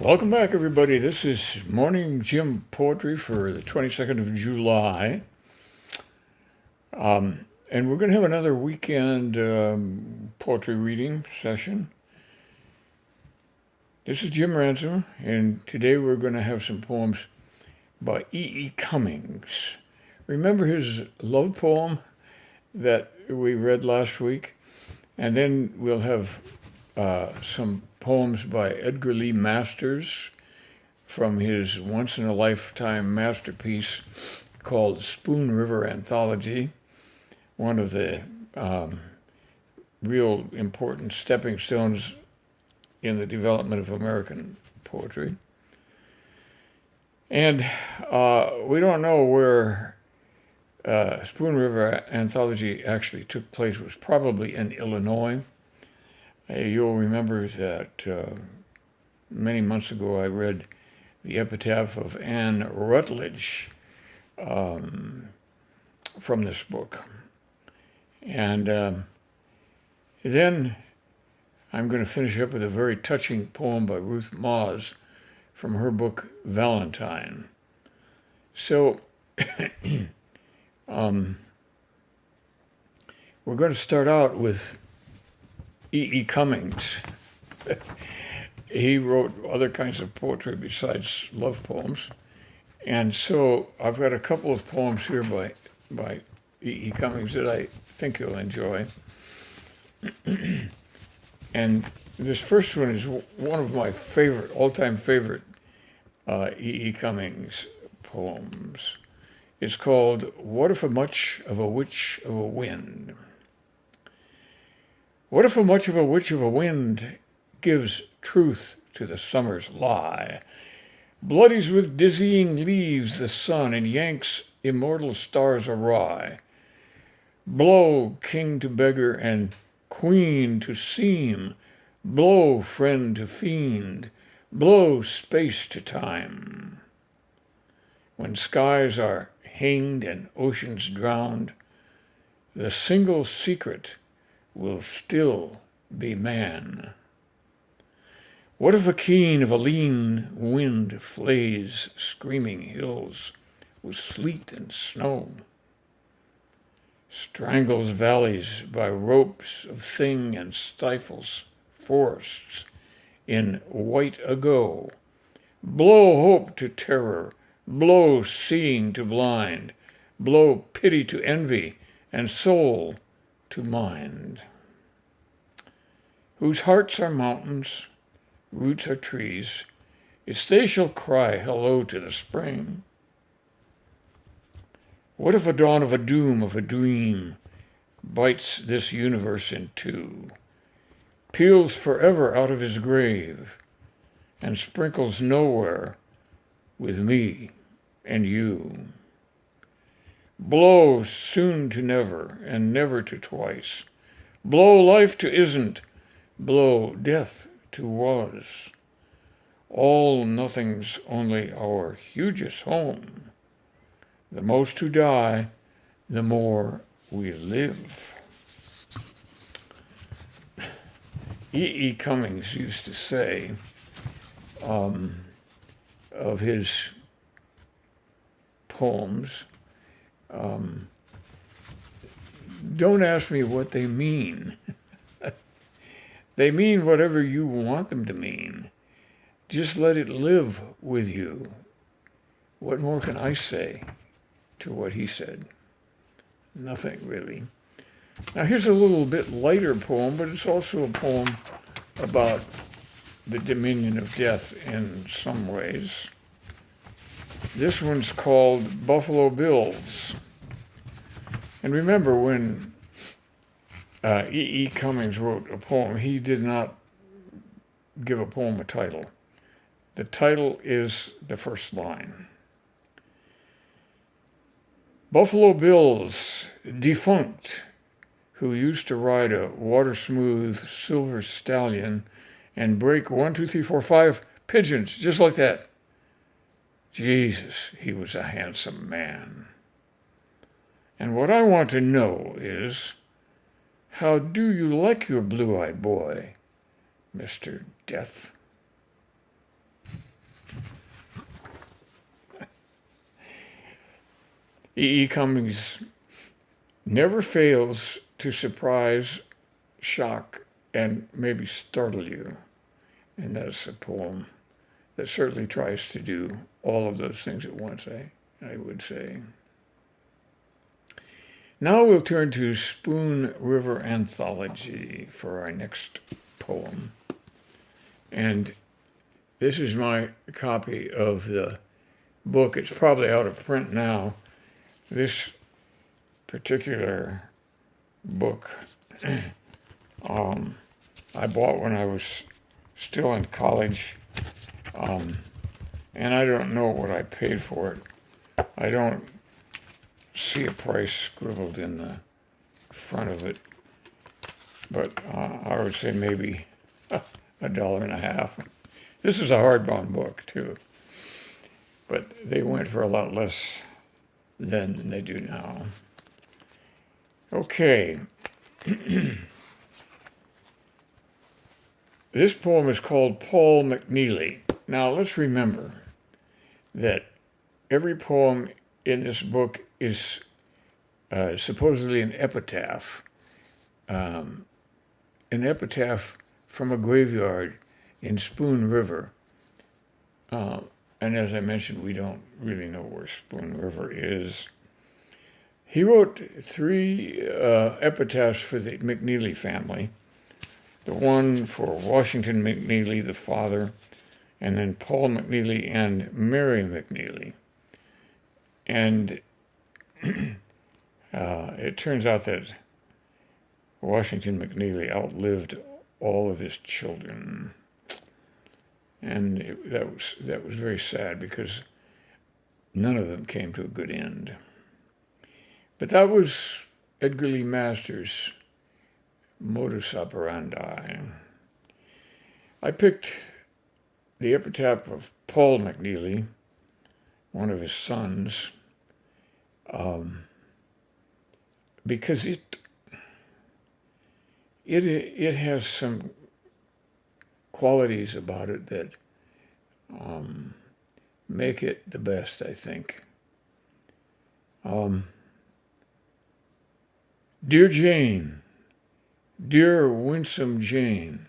Welcome back, everybody. This is Morning Jim Poetry for the 22nd of July. And we're going to have another weekend poetry reading session. This is Jim Ransom, and today we're going to have some poems by E. Cummings. Remember his love poem that we read last week? And then we'll have some poems by Edgar Lee Masters from his once-in-a-lifetime masterpiece called Spoon River Anthology, one of the real important stepping stones in the development of American poetry. And we don't know where Spoon River Anthology actually took place. It was probably in Illinois. You'll remember that many months ago I read the Epitaph of Anne Rutledge from this book. And then I'm going to finish up with a very touching poem by Ruth Moss from her book Valentine. So we're going to start out with E. Cummings. He wrote other kinds of poetry besides love poems. And so I've got a couple of poems here by E. Cummings that I think you'll enjoy. And this first one is one of my favorite, all-time favorite E. Cummings poems. It's called What If a Much of a Witch of a Wind? What if a much of a witch of a wind gives truth to the summer's lie, bloodies with dizzying leaves the sun, and yanks immortal stars awry? Blow, king to beggar and queen to seem, blow, friend to fiend, blow, space to time. When skies are hanged and oceans drowned, the single secret will still be man. What if a keen of a lean wind flays screaming hills with sleet and snow, strangles valleys by ropes of thing and stifles forests in white ago? Blow hope to terror, blow seeing to blind, blow pity to envy and soul to mind, whose hearts are mountains, roots are trees. It's they shall cry hello to the spring. What if a dawn of a doom of a dream bites this universe in two, peels forever out of his grave, and sprinkles nowhere with me and you? Blow soon to never, and never to twice. Blow life to isn't, blow death to was. All nothing's only our hugest home. The most who die, the more we live. E. Cummings used to say of his poems, don't ask me what they mean. They mean whatever you want them to mean. Just let it live with you. What more can I say to what he said? Nothing, really. Now, here's a little bit lighter poem, but it's also a poem about the dominion of death in some ways. This one's called Buffalo Bills. And remember, when E. Cummings wrote a poem, he did not give a poem a title. The title is the first line. Buffalo Bills, defunct, who used to ride a water-smooth silver stallion and break 1, 2, 3, 4, 5 pigeons, just like that. Jesus, he was a handsome man. And what I want to know is, how do you like your blue-eyed boy, Mr. Death? E. E. Cummings never fails to surprise, shock, and maybe startle you. And that's a poem that certainly tries to do all of those things at once, I would say. Now we'll turn to Spoon River Anthology for our next poem. And this is my copy of the book. It's probably out of print now. This particular book I bought when I was still in college, and I don't know what I paid for it. I don't see a price scribbled in the front of it, but I would say maybe $1.50. This is a hardbound book too, but they went for a lot less than they do now. Okay. This poem is called Paul McNeely. Now let's remember that every poem in this book is supposedly an epitaph from a graveyard in Spoon River. And as I mentioned, we don't really know where Spoon River is. He wrote 3 epitaphs for the McNeely family. The one for Washington McNeely, the father, and then Paul McNeely and Mary McNeely. And it turns out that Washington McNeely outlived all of his children. And that was very sad because none of them came to a good end. But that was Edgar Lee Masters' modus operandi. I picked the epitaph of Paul McNeely, one of his sons, because it has some qualities about it that make it the best, I think. Dear Jane, dear winsome Jane,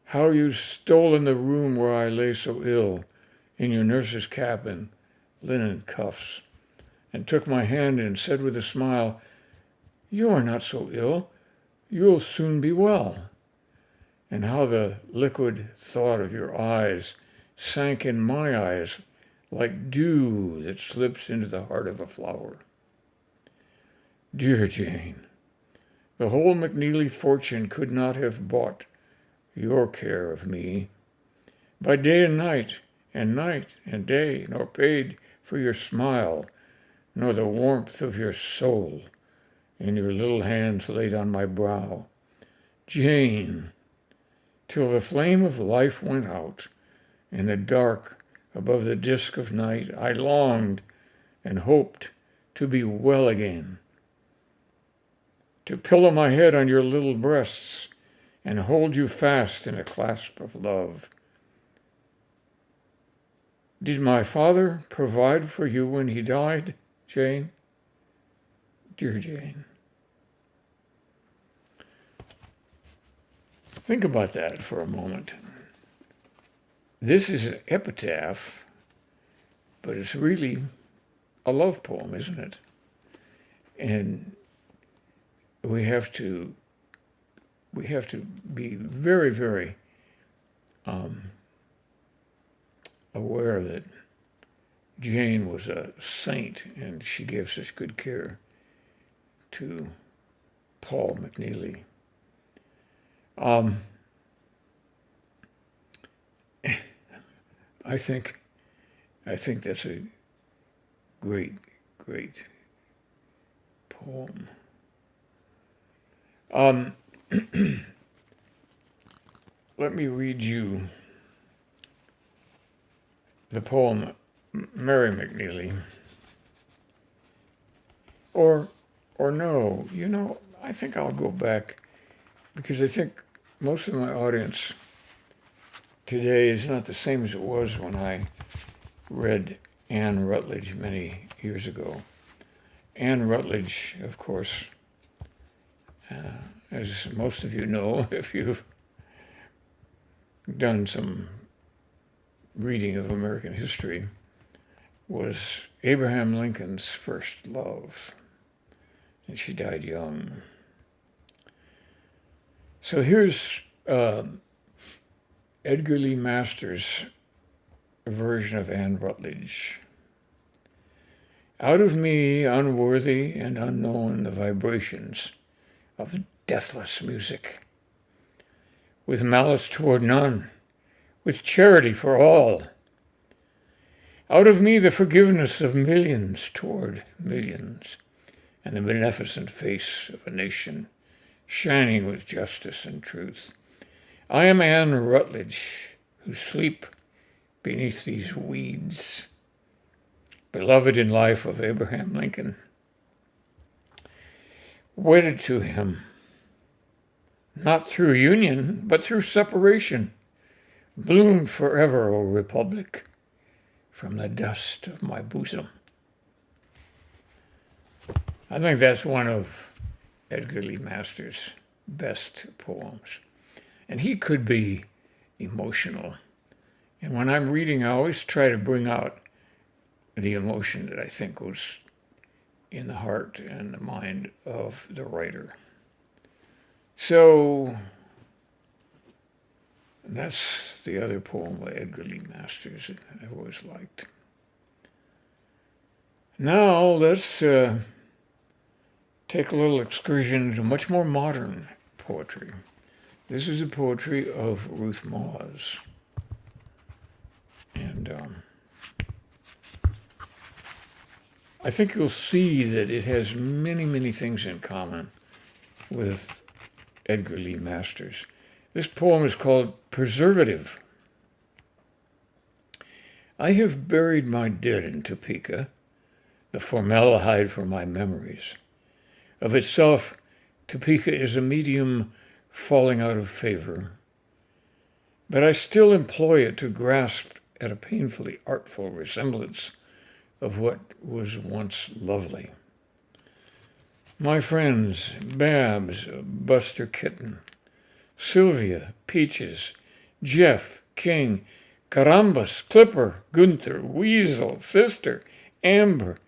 how you stole in the room where I lay so ill, in your nurse's cap and linen cuffs, and took my hand and said with a smile, "You are not so ill, you'll soon be well." And how the liquid thought of your eyes sank in my eyes like dew that slips into the heart of a flower. Dear Jane, the whole McNeely fortune could not have bought your care of me. By day and night and day, nor paid for your smile, nor the warmth of your soul, and your little hands laid on my brow. Jane, till the flame of life went out, in the dark above the disk of night, I longed and hoped to be well again, to pillow my head on your little breasts and hold you fast in a clasp of love. Did my father provide for you when he died, Jane? Dear Jane. Think about that for a moment. This is an epitaph, but it's really a love poem, isn't it? And we have to be very, very aware that Jane was a saint and she gave such good care to Paul McNeely. I think that's a great, great poem. Let me read you the poem Mary McNeely. Or no, I think I'll go back because I think most of my audience today is not the same as it was when I read Anne Rutledge many years ago. Anne Rutledge, of course, as most of you know, if you've done some reading of American history, was Abraham Lincoln's first love, and she died young. So here's Edgar Lee Masters' version of Anne Rutledge. Out of me, unworthy and unknown, the vibrations of deathless music, with malice toward none, with charity for all. Out of me, the forgiveness of millions toward millions, and the beneficent face of a nation, shining with justice and truth. I am Anne Rutledge, who sleep beneath these weeds, beloved in life of Abraham Lincoln, wedded to him, not through union, but through separation, bloomed forever, O Republic, from the dust of my bosom. I think that's one of Edgar Lee Masters' best poems. And he could be emotional. And when I'm reading, I always try to bring out the emotion that I think was in the heart and the mind of the writer. So that's the other poem by Edgar Lee Masters that I've always liked. Now let's take a little excursion into much more modern poetry. This is the poetry of Ruth Moss. And I think you'll see that it has many, many things in common with Edgar Lee Masters. This poem is called Preservative. I have buried my dead in Topeka, the formaldehyde for my memories. Of itself, Topeka is a medium falling out of favor, but I still employ it to grasp at a painfully artful resemblance of what was once lovely. My friends, Babs, Buster Kitten, Sylvia, Peaches, Jeff, King, Carambas, Clipper, Gunther, Weasel, Sister, Amber,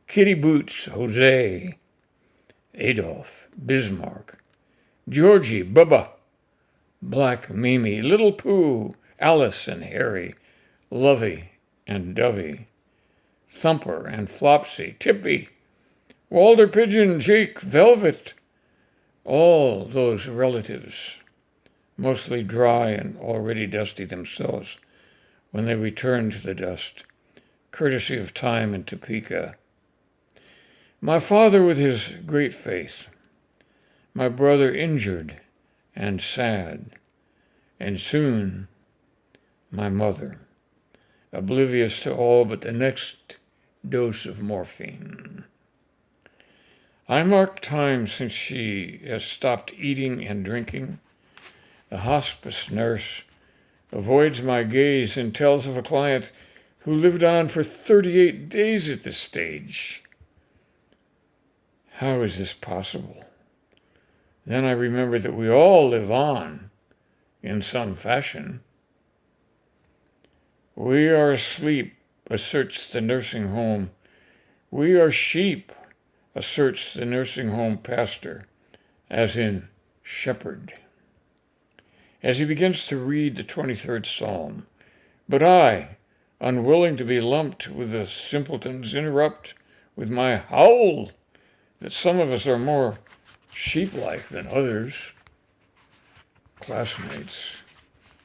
Kitty Boots, Jose, Adolf, Bismarck, Georgie, Bubba, Black Mimi, Little Pooh, Alice and Harry, Lovey and Dovey, Thumper and Flopsy, Tippy, Walter Pigeon, Jake, Velvet, all those relatives, mostly dry and already dusty themselves, when they return to the dust, courtesy of time in Topeka. My father with his great faith, my brother injured and sad, and soon my mother, oblivious to all but the next dose of morphine. I mark time since she has stopped eating and drinking. The hospice nurse avoids my gaze and tells of a client who lived on for 38 days at this stage. How is this possible? Then I remember that we all live on in some fashion. We are asleep, asserts the nursing home. We are sheep, asserts the nursing home pastor, as in shepherd, as he begins to read the 23rd Psalm. But I, unwilling to be lumped with the simpletons, interrupt with my howl that some of us are more sheep-like than others. Classmates,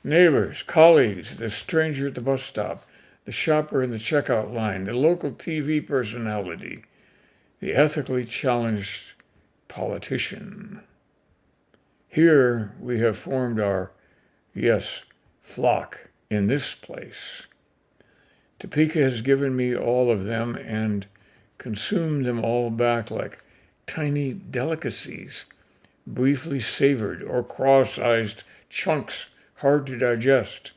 neighbors, colleagues, the stranger at the bus stop, the shopper in the checkout line, the local TV personality, the ethically challenged politician. Here we have formed our, yes, flock in this place. Topeka has given me all of them and consumed them all back like tiny delicacies, briefly savored or cross-sized chunks hard to digest.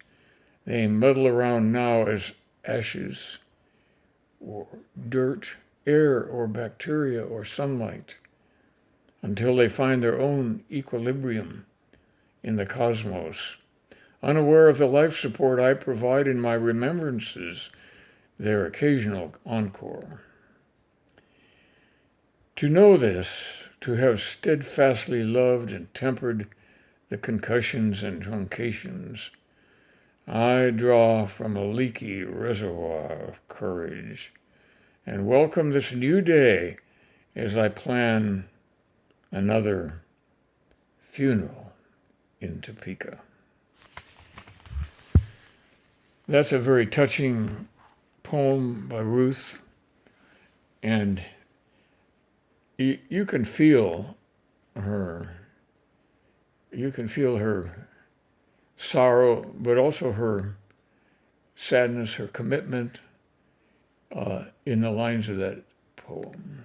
They muddle around now as ashes or dirt air or bacteria or sunlight until they find their own equilibrium in the cosmos, unaware of the life support I provide in my remembrances, their occasional encore. To know this, to have steadfastly loved and tempered the concussions and truncations, I draw from a leaky reservoir of courage and welcome this new day as I plan another funeral in Topeka. That's a very touching poem by Ruth, and you can feel her. You can feel her sorrow, but also her sadness, her commitment in the lines of that poem.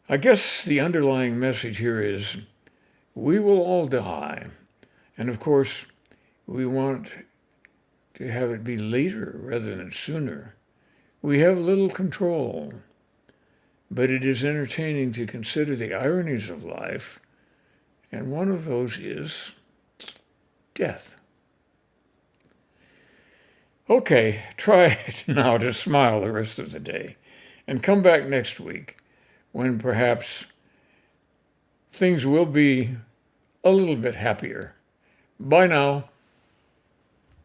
I guess the underlying message here is we will all die. And of course, we want to have it be later rather than sooner. We have little control, but it is entertaining to consider the ironies of life, and one of those is death. Okay, try now to smile the rest of the day, and come back next week when perhaps things will be a little bit happier. Bye now.